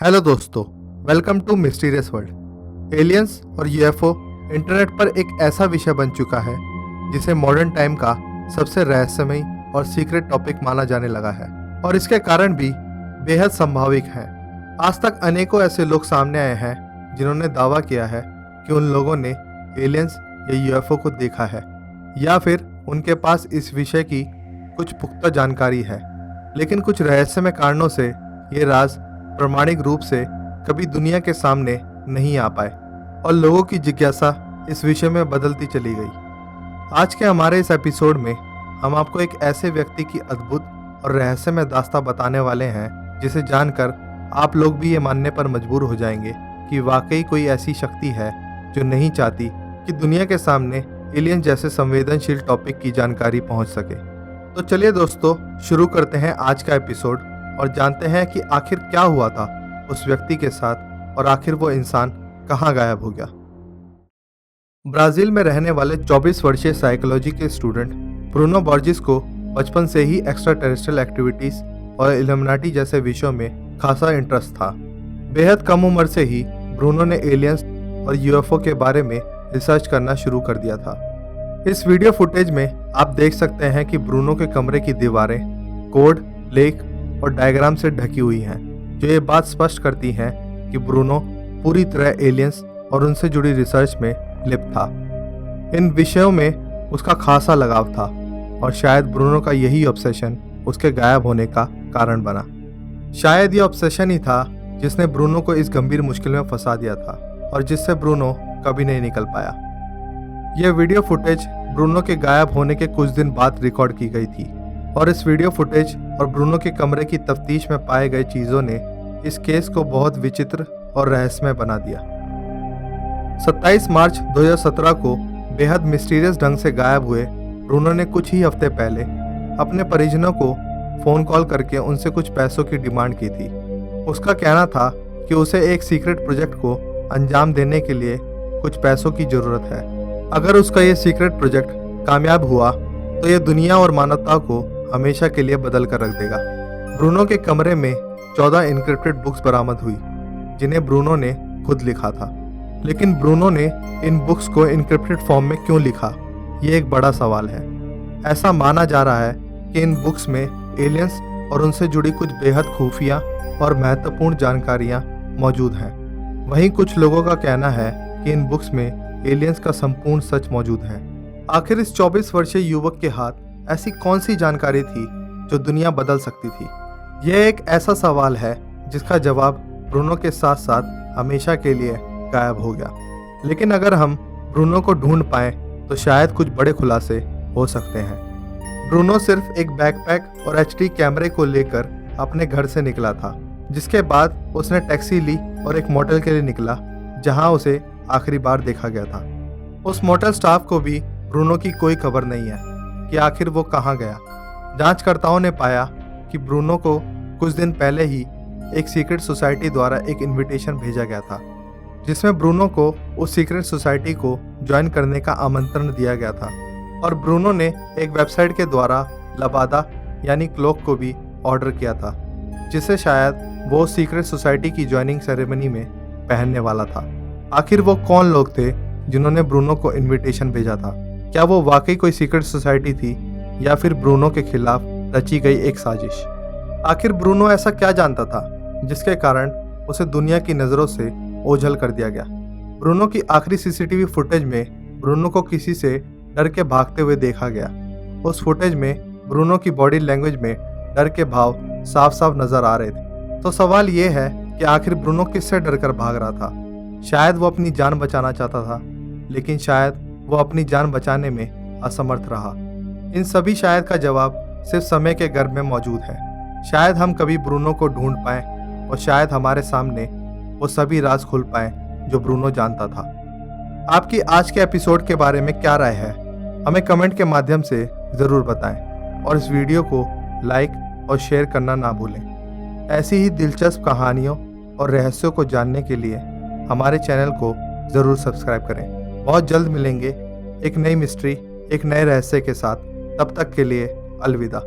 Hello दोस्तों, welcome to mysterious world. Aliens और UFO internet पर एक ऐसा विषय बन चुका है जिसे मॉडर्न टाइम का सबसे रहस्यमयी और सीक्रेट टॉपिक माना जाने लगा है, और इसके कारण भी बेहद संभाविक हैं। आज तक अनेकों ऐसे लोग सामने आए हैं जिन्होंने दावा किया है कि उन लोगों ने एलियंस या यूएफओ को देखा है, या फिर उनके पास इस विषय की कुछ पुख्ता जानकारी है। लेकिन कुछ रहस्यमय कारणों से ये राज प्रामाणिक रूप से कभी दुनिया के सामने नहीं आ पाए, और लोगों की जिज्ञासा इस विषय में बदलती चली गई। आज के हमारे इस एपिसोड में हम आपको एक ऐसे व्यक्ति की अद्भुत और रहस्यमय दास्तां बताने वाले हैं जिसे जानकर आप लोग भी ये मानने पर मजबूर हो जाएंगे कि वाकई कोई ऐसी शक्ति है जो नहीं चाहती कि दुनिया के सामने एलियन जैसे संवेदनशील टॉपिक की जानकारी पहुंच सके। तो चलिए दोस्तों, शुरू करते हैं आज का एपिसोड और जानते हैं कि आखिर क्या हुआ था उस व्यक्ति के साथ, और आखिर वो इंसान कहाँ गायब हो गया। ब्राजील में रहने वाले 24 वर्षीय साइकोलॉजी के स्टूडेंट ब्रूनो बोर्जिस को बचपन से ही एक्स्ट्रा टेरेस्ट्रियल एक्टिविटीज और इल्यूमिनाटी जैसे विषयों में खासा इंटरेस्ट था। बेहद कम उम्र से ही ब्रूनो ने एलियंस और यूएफओ के बारे में रिसर्च करना शुरू कर दिया था। इस वीडियो फुटेज में आप देख सकते हैं कि ब्रूनो के कमरे की दीवारें कोड, लेख और डायग्राम से ढकी हुई हैं, जो ये बात स्पष्ट करती हैं कि ब्रूनो पूरी तरह एलियंस और उनसे जुड़ी रिसर्च में लिप्त था। इन विषयों में उसका खासा लगाव था, और शायद ब्रूनो का यही ऑब्सेशन उसके गायब होने का कारण बना। शायद ये ऑब्सेशन ही था जिसने ब्रूनो को इस गंभीर मुश्किल में फंसा दिया था, और जिससे ब्रूनो कभी नहीं निकल पाया। यह वीडियो फुटेज ब्रूनो के गायब होने के कुछ दिन बाद रिकॉर्ड की गई थी, और इस वीडियो फुटेज और ब्रूनो के कमरे की तफ्तीश में पाए गए चीजों ने इस केस को बहुत विचित्र और रहस्यमय बना दिया। 27 मार्च 2017 को बेहद मिस्टीरियस ढंग से गायब हुए ब्रूनो ने कुछ ही हफ्ते पहले अपने परिजनों को फोन कॉल करके उनसे कुछ पैसों की डिमांड की थी। उसका कहना था कि उसे एक सीक्रेट प्रोजेक्ट को अंजाम देने के लिए कुछ पैसों की जरूरत है। अगर उसका ये सीक्रेट प्रोजेक्ट कामयाब हुआ तो ये दुनिया और मानवता को हमेशा के लिए बदल कर रख देगा। ब्रूनो के कमरे में 14 इनक्रिप्टेड बुक्स बरामद हुई, जिन्हें ब्रूनो ने खुद लिखा था। लेकिन ब्रूनो ने इन बुक्स को इनक्रिप्टेड फॉर्म में क्यों लिखा, ये एक बड़ा सवाल है। ऐसा माना जा रहा है कि इन बुक्स में एलियंस और उनसे जुड़ी कुछ बेहद खुफिया और महत्वपूर्ण जानकारियां मौजूद हैं। वहीं कुछ लोगों का कहना है कि इन बुक्स में एलियंस का संपूर्ण सच मौजूद है। आखिर इस 24 वर्षीय युवक के हाथ ऐसी कौन सी जानकारी थी जो दुनिया बदल सकती थी? यह एक ऐसा सवाल है जिसका जवाब ब्रूनो के साथ साथ हमेशा के लिए गायब हो गया। लेकिन अगर हम ब्रूनो को ढूंढ पाएं तो शायद कुछ बड़े खुलासे हो सकते हैं। ब्रूनो सिर्फ एक बैकपैक और एचडी कैमरे को लेकर अपने घर से निकला था, जिसके बाद उसने टैक्सी ली और एक मोटेल के लिए निकला जहां उसे आखिरी बार देखा गया था। उस मोटेल स्टाफ को भी ब्रूनो की कोई खबर नहीं है कि आखिर वो कहाँ गया। जांचकर्ताओं ने पाया कि ब्रूनो को कुछ दिन पहले ही एक सीक्रेट सोसाइटी द्वारा एक इनविटेशन भेजा गया था, जिसमें ब्रूनो को उस सीक्रेट सोसाइटी को ज्वाइन करने का आमंत्रण दिया गया था। और ब्रूनो ने एक वेबसाइट के द्वारा लबादा यानी क्लोक को भी ऑर्डर किया था, जिसे शायद वो सीक्रेट सोसाइटी की ज्वाइनिंग सेरेमनी में पहनने वाला था। आखिर वो कौन लोग थे जिन्होंने ब्रूनो को इनविटेशन भेजा था? क्या वो वाकई कोई सीक्रेट सोसाइटी थी, या फिर ब्रूनो के खिलाफ रची गई एक साजिश? आखिर ब्रूनो ऐसा क्या जानता था जिसके कारण उसे दुनिया की नज़रों से ओझल कर दिया गया? ब्रूनो की आखिरी सीसीटीवी फुटेज में ब्रूनो को किसी से डर के भागते हुए देखा गया। उस फुटेज में ब्रूनो की बॉडी लैंग्वेज में डर के भाव साफ साफ नजर आ रहे थे। तो सवाल ये है कि आखिर ब्रूनो किससे डर कर भाग रहा था? शायद वो अपनी जान बचाना चाहता था, लेकिन शायद वो अपनी जान बचाने में असमर्थ रहा। इन सभी शायद का जवाब सिर्फ समय के गर्भ में मौजूद है। शायद हम कभी ब्रूनो को ढूंढ पाएं, और शायद हमारे सामने वो सभी राज खुल पाएं जो ब्रूनो जानता था। आपकी आज के एपिसोड के बारे में क्या राय है? हमें कमेंट के माध्यम से ज़रूर बताएं, और इस वीडियो को लाइक और शेयर करना ना भूलें। ऐसी ही दिलचस्प कहानियों और रहस्यों को जानने के लिए हमारे चैनल को ज़रूर सब्सक्राइब करें। बहुत जल्द मिलेंगे एक नई मिस्ट्री, एक नए रहस्य के साथ। तब तक के लिए अलविदा।